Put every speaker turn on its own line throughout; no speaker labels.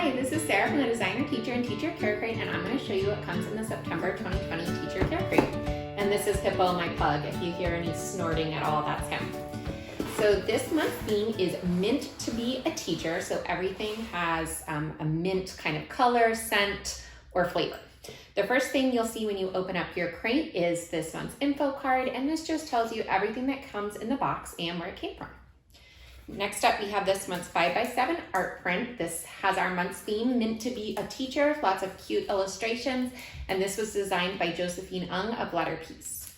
Hi, this is Sarah from the Designer Teacher and Teacher Care Crate, and I'm going to show you what comes in the September 2020 Teacher Care Crate. And this is Hippo, my pug. If you hear any snorting at all, that's him. So this month's theme is Mint to be a Teacher. So everything has a mint kind of color, scent, or flavor. The first thing you'll see when you open up your crate is this month's info card, and this just tells you everything that comes in the box and where it came from. Next up, we have this month's 5x7 art print. This has our month's theme, Mint to be a Teacher, lots of cute illustrations, and this was designed by Josephine Ung of Letterpiece.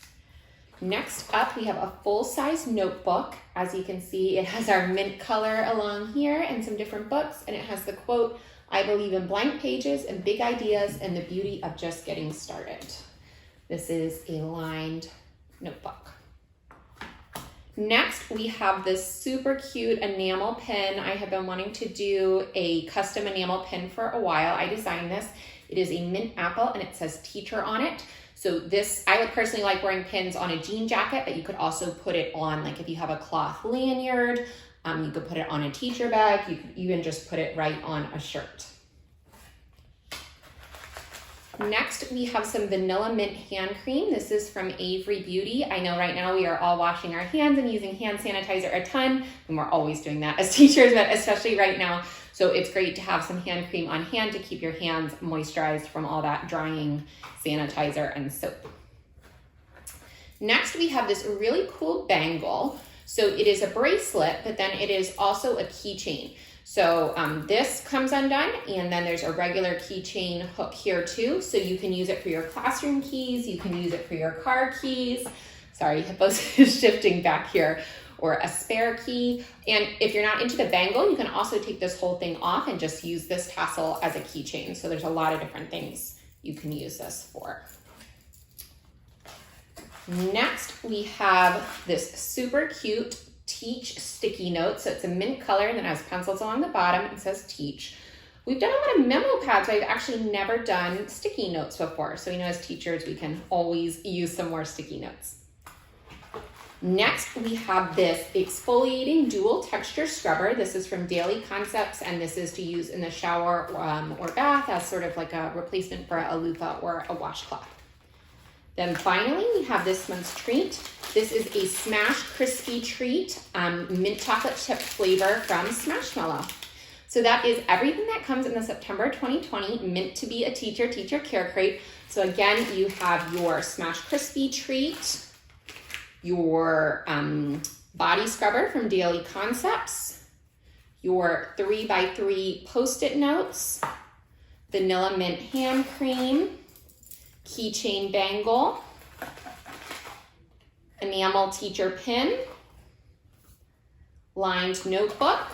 Next up, we have a full-size notebook. As you can see, it has our mint color along here and some different books, and it has the quote, "I believe in blank pages and big ideas and the beauty of just getting started." This is a lined notebook. Next, we have this super cute enamel pin. I have been wanting to do a custom enamel pin for a while. I designed this. It is a mint apple and it says teacher on it. So this, I would personally like wearing pins on a jean jacket, but you could also put it on, like if you have a cloth lanyard, you could put it on a teacher bag. You could even just put it right on a shirt. Next, we have some vanilla mint hand cream. This is from Avery Beauty. I know right now we are all washing our hands and using hand sanitizer a ton, and we're always doing that as teachers, but especially right now. So it's great to have some hand cream on hand to keep your hands moisturized from all that drying sanitizer and soap. Next, we have this really cool bangle. So it is a bracelet, but then it is also a keychain. So this comes undone, and then there's a regular keychain hook here too. So you can use it for your classroom keys, you can use it for your car keys. Sorry, Hippo's shifting back here, or a spare key. And if you're not into the bangle, you can also take this whole thing off and just use this tassel as a keychain. So there's a lot of different things you can use this for. Next, we have this super cute Teach sticky note. So it's a mint color and then it has pencils along the bottom. It says Teach. We've done a lot of memo pads, but I've actually never done sticky notes before. So we know as teachers, we can always use some more sticky notes. Next, we have this exfoliating dual texture scrubber. This is from Daily Concepts, and this is to use in the shower or bath as sort of like a replacement for a loofah or a washcloth. Then finally, we have this month's treat. This is a Smash Crispy treat, mint chocolate chip flavor from Smashmallow. So that is everything that comes in the September 2020 Mint to be a Teacher Teacher Care Crate. So again, you have your Smash Crispy treat, your body scrubber from Daily Concepts, your 3x3 Post-it notes, vanilla mint hand cream, keychain bangle, enamel teacher pin, lined notebook,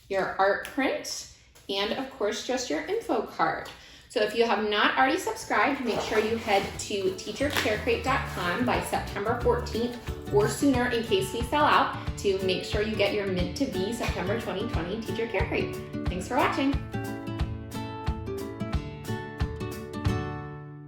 your art print, and of course just your info card. So if you have not already subscribed, make sure you head to teachercarecrate.com by September 14th or sooner in case we sell out to make sure you get your Mint to be September 2020 Teacher Care Crate. Thanks for watching.